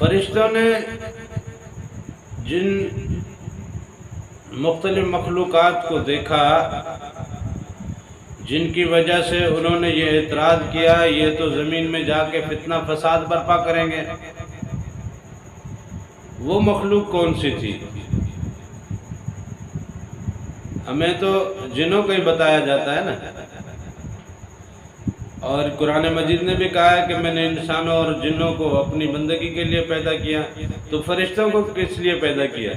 فرشتوں نے جن مختلف مخلوقات کو دیکھا جن کی وجہ سے انہوں نے یہ اعتراض کیا یہ تو زمین میں جا کے فتنہ فساد برپا کریں گے، وہ مخلوق کون سی تھی؟ ہمیں تو جنوں کا ہی بتایا جاتا ہے نا، اور قرآن مجید نے بھی کہا ہے کہ میں نے انسانوں اور جنوں کو اپنی بندگی کے لیے پیدا کیا، تو فرشتوں کو کس لیے پیدا کیا؟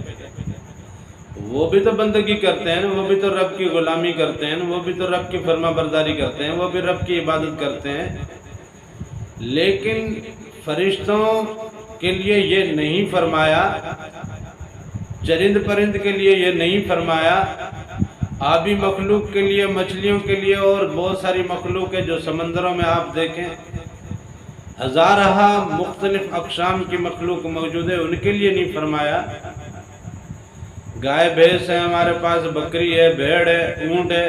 وہ بھی تو بندگی کرتے ہیں، وہ بھی تو رب کی غلامی کرتے ہیں، وہ بھی تو رب کی فرما برداری کرتے ہیں، وہ بھی رب کی عبادت کرتے ہیں، لیکن فرشتوں کے لیے یہ نہیں فرمایا، چرند پرند کے لیے یہ نہیں فرمایا، آبی مخلوق کے لیے، مچھلیوں کے لیے اور بہت ساری مخلوق ہے جو سمندروں میں آپ دیکھیں ہزارہ مختلف اقسام کی مخلوق موجود ہے، ان کے لیے نہیں فرمایا۔ گائے بھینس ہے ہمارے پاس، بکری ہے، بھیڑ ہے، اونٹ ہے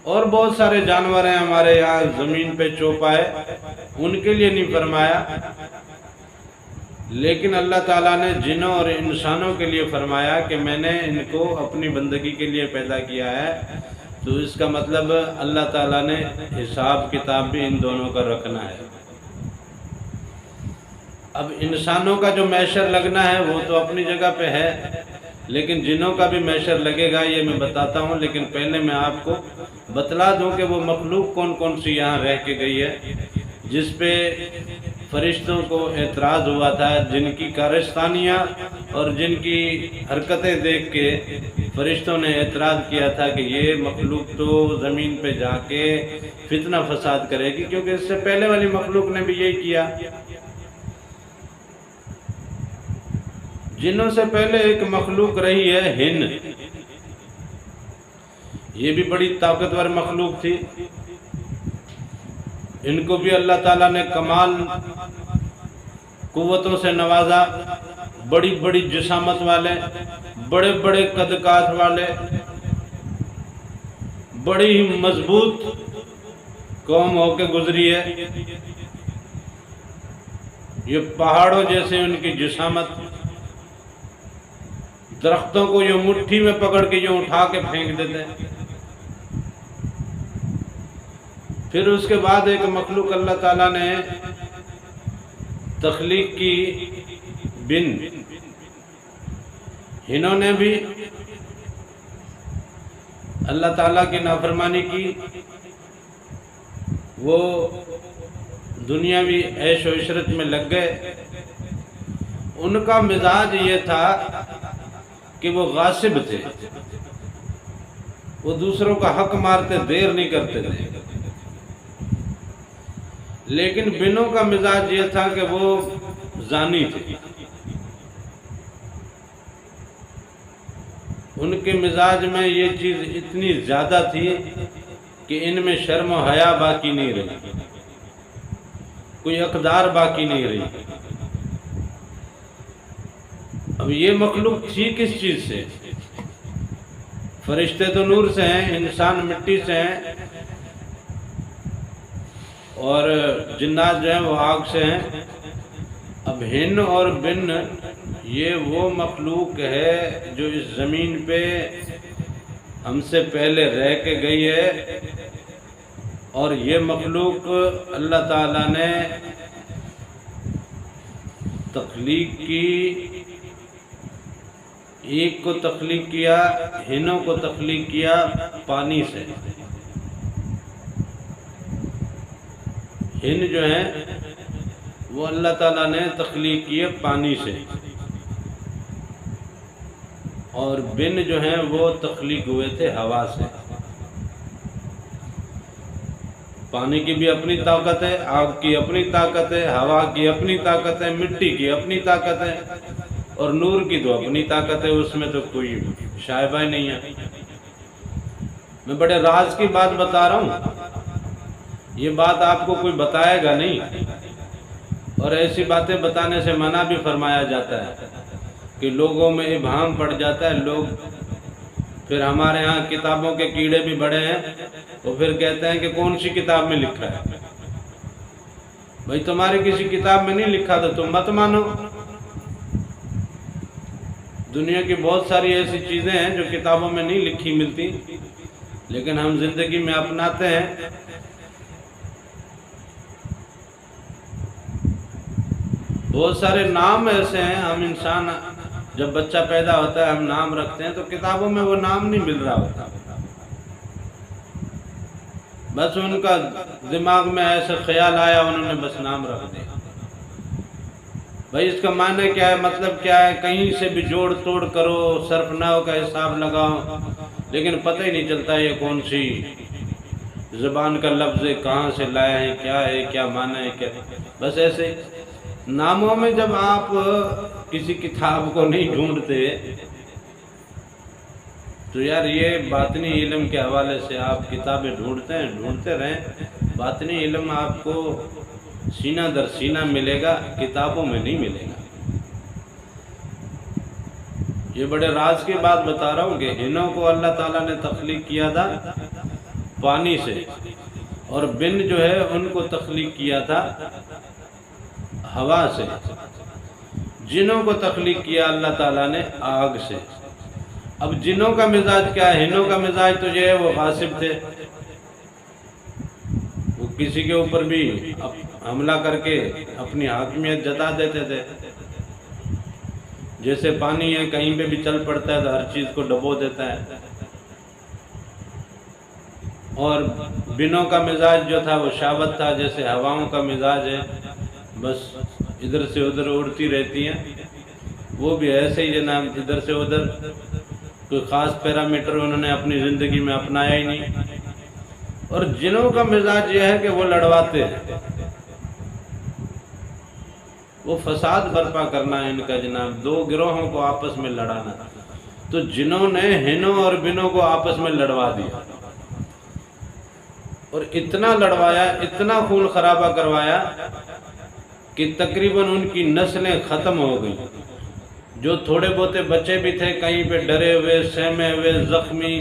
اور بہت سارے جانور ہیں ہمارے یہاں زمین پہ چوپائے، ان کے لیے نہیں فرمایا، لیکن اللہ تعالیٰ نے جنوں اور انسانوں کے لیے فرمایا کہ میں نے ان کو اپنی بندگی کے لیے پیدا کیا ہے، تو اس کا مطلب اللہ تعالیٰ نے حساب کتاب بھی ان دونوں کا رکھنا ہے۔ اب انسانوں کا جو محشر لگنا ہے وہ تو اپنی جگہ پہ ہے، لیکن جنوں کا بھی محشر لگے گا یہ میں بتاتا ہوں، لیکن پہلے میں آپ کو بتلا دوں کہ وہ مخلوق کون کون سی یہاں رہ کے گئی ہے جس پہ فرشتوں کو اعتراض ہوا تھا، جن کی کارستانیاں اور جن کی حرکتیں دیکھ کے فرشتوں نے اعتراض کیا تھا کہ یہ مخلوق تو زمین پہ جا کے فتنہ فساد کرے گی، کیونکہ اس سے پہلے والی مخلوق نے بھی یہی کیا۔ جنوں سے پہلے ایک مخلوق رہی ہے ہند، یہ بھی بڑی طاقتور مخلوق تھی، ان کو بھی اللہ تعالیٰ نے کمال قوتوں سے نوازا، بڑی بڑی جسامت والے، بڑے بڑے قد کاٹ والے، بڑی ہی مضبوط قوم ہو کے گزری ہے، یہ پہاڑوں جیسے ان کی جسامت، درختوں کو یہ مٹھی میں پکڑ کے یہ اٹھا کے پھینک دیتے ہیں۔ پھر اس کے بعد ایک مخلوق اللہ تعالیٰ نے تخلیق کی بن، انہوں نے بھی اللہ تعالیٰ کی نافرمانی کی، وہ دنیاوی عیش و عشرت میں لگ گئے، ان کا مزاج یہ تھا کہ وہ غاصب تھے، وہ دوسروں کا حق مارتے دیر نہیں کرتے تھے، لیکن بنوں کا مزاج یہ تھا کہ وہ زانی تھے، ان کے مزاج میں یہ چیز اتنی زیادہ تھی کہ ان میں شرم و حیا باقی نہیں رہی، کوئی اقدار باقی نہیں رہی۔ اب یہ مخلوق تھی کس چیز سے؟ فرشتے تو نور سے ہیں، انسان مٹی سے ہیں، اور جنات جو ہیں وہ آگ سے ہیں۔ اب ہن اور بن یہ وہ مخلوق ہے جو اس زمین پہ ہم سے پہلے رہ کے گئی ہے، اور یہ مخلوق اللہ تعالیٰ نے تخلیق کی، ایک کو تخلیق کیا، ہنوں کو تخلیق کیا پانی سے۔ ہن جو ہیں وہ اللہ تعالیٰ نے تخلیق کیے پانی سے، اور بن جو ہیں وہ تخلیق ہوئے تھے ہوا سے۔ پانی کی بھی اپنی طاقت ہے، آگ کی اپنی طاقت ہے، ہوا کی اپنی طاقت ہے، مٹی کی اپنی طاقت ہے، اور نور کی تو اپنی طاقت ہے، اس میں تو کوئی شائبہ ہی نہیں ہے۔ میں بڑے راز کی بات بتا رہا ہوں، یہ بات آپ کو کوئی بتائے گا نہیں، اور ایسی باتیں بتانے سے منع بھی فرمایا جاتا ہے کہ لوگوں میں ابہام پڑ جاتا ہے، لوگ پھر ہمارے ہاں کتابوں کے کیڑے بھی بڑے ہیں، وہ پھر کہتے ہیں کہ کون سی کتاب میں لکھا ہے۔ بھائی تمہاری کسی کتاب میں نہیں لکھا تو تم مت مانو۔ دنیا کی بہت ساری ایسی چیزیں ہیں جو کتابوں میں نہیں لکھی ملتی، لیکن ہم زندگی میں اپناتے ہیں۔ بہت سارے نام ایسے ہیں، ہم انسان جب بچہ پیدا ہوتا ہے ہم نام رکھتے ہیں تو کتابوں میں وہ نام نہیں مل رہا ہوتا، بس ان کا دماغ میں ایسا خیال آیا انہوں نے بس نام رکھ دیا۔ بھائی اس کا معنی کیا ہے، مطلب کیا ہے، کہیں سے بھی جوڑ توڑ کرو، صرف نحو کا حساب لگاؤ، لیکن پتہ ہی نہیں چلتا یہ کون سی زبان کا لفظ ہے، کہاں سے لایا ہے، کیا معنی ہے، کیا بس ایسے ناموں میں جب آپ کسی کتاب کو نہیں ڈھونڈتے تو یار یہ باطنی علم کے حوالے سے آپ کتابیں ڈھونڈتے رہیں، باطنی علم آپ کو سینہ در سینہ ملے گا، کتابوں میں نہیں ملے گا۔ یہ بڑے راز کی بات بتا رہا ہوں کہ ہنوں کو اللہ تعالیٰ نے تخلیق کیا تھا پانی سے، اور بن جو ہے ان کو تخلیق کیا تھا ہوا سے، جنوں کو تخلیق کیا اللہ تعالیٰ نے آگ سے۔ اب جنوں کا مزاج کیا ہے، ہنوں کا مزاج تو یہ ہے وہ غاصب تھے، وہ کسی کے اوپر بھی حملہ کر کے اپنی حاکمیت جتا دیتے تھے۔ جیسے پانی ہے کہیں پہ بھی چل پڑتا ہے تو ہر چیز کو ڈبو دیتا ہے، اور بنوں کا مزاج جو تھا وہ شاوت تھا، جیسے ہواؤں کا مزاج ہے بس ادھر سے ادھر اڑتی رہتی ہیں، وہ بھی ایسے ہی جناب ادھر سے ادھر، کوئی خاص پیرامیٹر انہوں نے اپنی زندگی میں اپنایا ہی نہیں۔ اور جنوں کا مزاج یہ ہے کہ وہ لڑواتے ہیں، وہ فساد برپا کرنا ہے ان کا جناب، دو گروہوں کو آپس میں لڑانا، تو جنوں نے ہنوں اور بنوں کو آپس میں لڑوا دیا، اور اتنا لڑوایا، اتنا خون خرابہ کروایا کہ تقریباً ان کی نسلیں ختم ہو گئی۔ جو تھوڑے بہتے بچے بھی تھے کہیں پہ ڈرے ہوئے، سہمے ہوئے، زخمی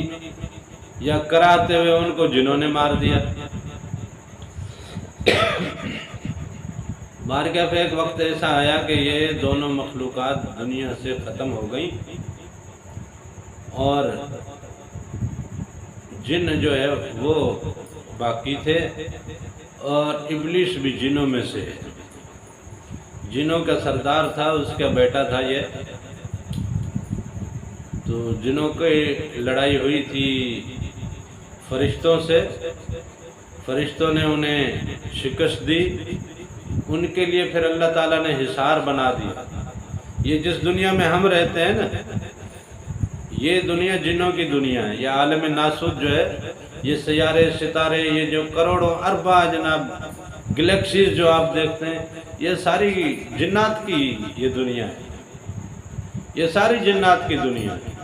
یا کراتے ہوئے، ان کو جنہوں نے مار دیا۔ بارگاہ پہ ایک وقت ایسا آیا کہ یہ دونوں مخلوقات دنیا سے ختم ہو گئی، اور جن جو ہے وہ باقی تھے، اور ابلیس بھی جنوں میں سے، جنوں کا سردار تھا، اس کا بیٹا تھا یہ۔ تو جنوں کی لڑائی ہوئی تھی فرشتوں سے، فرشتوں نے انہیں شکست دی، ان کے لیے پھر اللہ تعالیٰ نے حصار بنا دیا۔ یہ جس دنیا میں ہم رہتے ہیں نا، یہ دنیا جنوں کی دنیا ہے، یہ عالم ناسوت جو ہے، یہ سیارے ستارے، یہ جو کروڑوں ارباں جناب گلیکسیز جو آپ دیکھتے ہیں، یہ ساری جنات کی یہ دنیا ہے، یہ ساری جنات کی دنیا ہے۔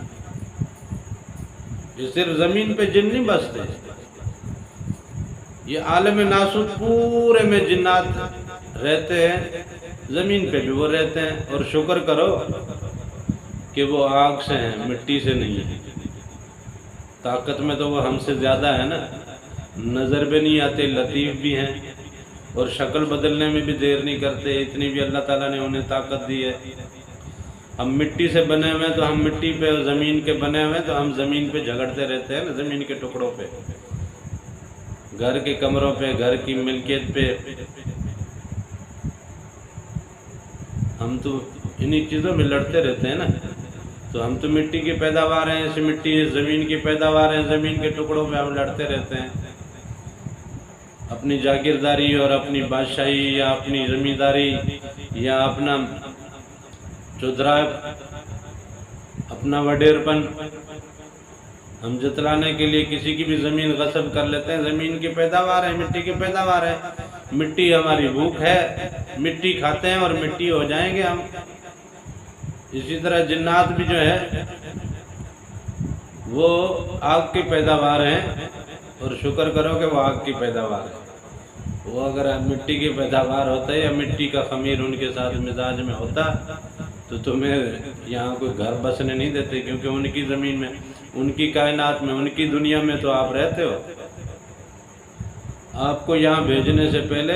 یہ صرف زمین پہ جن نہیں بستے، یہ عالم ناسوت پورے میں جنات رہتے ہیں، زمین پہ بھی وہ رہتے ہیں، اور شکر کرو کہ وہ آگ سے ہیں، مٹی سے نہیں ہے۔ طاقت میں تو وہ ہم سے زیادہ ہے نا، نظر بھی نہیں آتے، لطیف بھی ہیں، اور شکل بدلنے میں بھی دیر نہیں کرتے، اتنی بھی اللہ تعالیٰ نے انہیں طاقت دی ہے۔ ہم مٹی سے بنے ہوئے ہیں تو ہم مٹی پہ، اور زمین کے بنے ہوئے ہیں تو ہم زمین پہ جھگڑتے رہتے ہیں نا، زمین کے ٹکڑوں پہ، گھر کے کمروں پہ، گھر کی ملکیت پہ، ہم تو انہی چیزوں میں لڑتے رہتے ہیں نا۔ تو ہم تو مٹی کی پیداوار ہیں، اس مٹی زمین کی پیداوار ہیں، زمین کے ٹکڑوں پہ ہم لڑتے رہتے ہیں، اپنی جاگیرداری اور اپنی بادشاہی یا اپنی زمینداری یا اپنا چودھرا، اپنا وڈیر پن ہم جتلانے کے لیے کسی کی بھی زمین غصب کر لیتے ہیں۔ زمین کی پیداوار ہے، مٹی کی پیداوار ہے، مٹی ہماری بھوک ہے، مٹی کھاتے ہیں اور مٹی ہو جائیں گے ہم۔ اسی طرح جنات بھی جو ہے وہ آگ کی پیداوار ہیں، اور شکر کرو کہ وہ آگ کی پیداوار ہے۔ وہ اگر مٹی کی پیداوار ہوتا ہے یا مٹی کا خمیر ان کے ساتھ مزاج میں ہوتا تو تمہیں یہاں کوئی گھر بسنے نہیں دیتے، کیونکہ ان کی زمین میں، ان کی کائنات میں، ان کی دنیا میں تو آپ رہتے ہو۔ آپ کو یہاں بھیجنے سے پہلے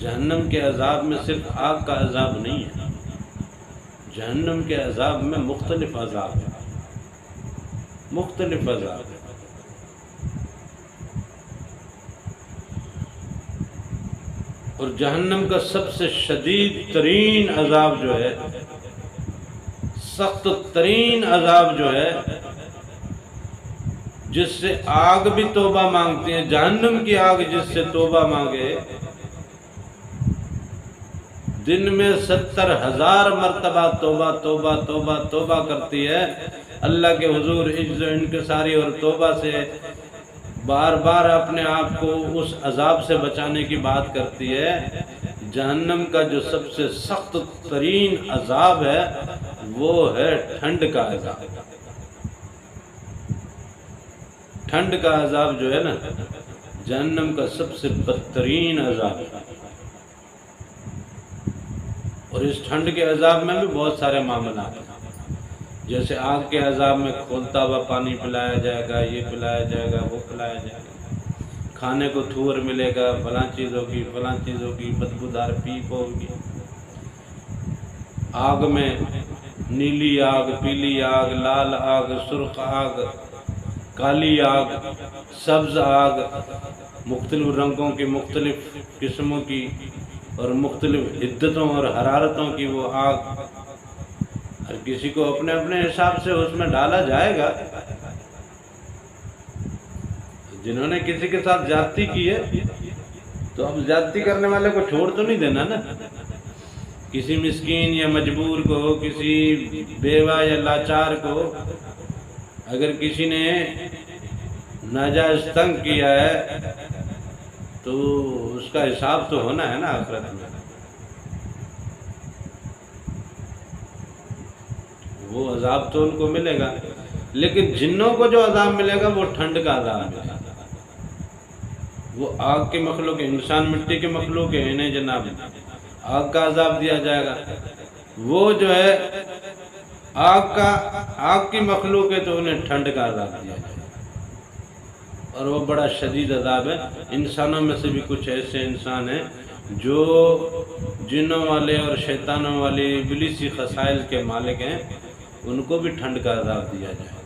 جہنم کے عذاب میں صرف آگ کا عذاب نہیں ہے، جہنم کے عذاب میں مختلف عذاب ہے، مختلف عذاب ہے۔ اور جہنم کا سب سے شدید ترین عذاب جو ہے، سخت ترین عذاب جو ہے، جس سے آگ بھی توبہ مانگتی ہے، جہنم کی آگ جس سے توبہ مانگے دن میں 70,000 مرتبہ توبہ توبہ توبہ توبہ کرتی ہے، اللہ کے حضور عجز و انکساری اور توبہ سے بار بار اپنے آپ کو اس عذاب سے بچانے کی بات کرتی ہے۔ جہنم کا جو سب سے سخت ترین عذاب ہے وہ ہے ٹھنڈ کا عذاب۔ ٹھنڈ کا عذاب جو ہے نا، جہنم کا سب سے بدترین عذاب ہے۔ اور اس ٹھنڈ کے عذاب میں بھی بہت سارے معاملات ہیں، جیسے آگ کے عذاب میں کھولتا ہوا پانی پلایا جائے گا، یہ پلایا جائے گا، وہ پلایا جائے گا، کھانے کو تھور ملے گا، فلاں چیزوں کی بدبودار پیپ ہوگی۔ آگ میں نیلی آگ، پیلی آگ، لال آگ، سرخ آگ، کالی آگ، سبز آگ، مختلف رنگوں کی، مختلف قسموں کی اور مختلف حدتوں اور حرارتوں کی وہ آگ، ہر کسی کو اپنے اپنے حساب سے اس میں ڈالا جائے گا۔ جنہوں نے کسی کے ساتھ زیادتی کی ہے تو اب زیادتی کرنے والے کو چھوڑ تو نہیں دینا نا، کسی مسکین یا مجبور کو، کسی بیوہ یا لاچار کو اگر کسی نے ناجائز تنگ کیا ہے تو اس کا حساب تو ہونا ہے نا آخرت میں۔ وہ عذاب تو ان کو ملے گا، لیکن جنوں کو جو عذاب ملے گا وہ ٹھنڈ کا عذاب ملے گا۔ وہ آگ کے مخلوق، انسان مٹی کے مخلوق ہیں، انہیں جناب آگ کا عذاب دیا جائے گا۔ وہ جو ہے آگ کی مخلوق ہے تو انہیں ٹھنڈ کا عذاب دیا جائے گا، اور وہ بڑا شدید عذاب ہے۔ انسانوں میں سے بھی کچھ ایسے انسان ہیں جو جنوں والے اور شیطانوں والے ابلیسی خصائل کے مالک ہیں، ان کو بھی ٹھنڈ کا عذاب دیا جائے۔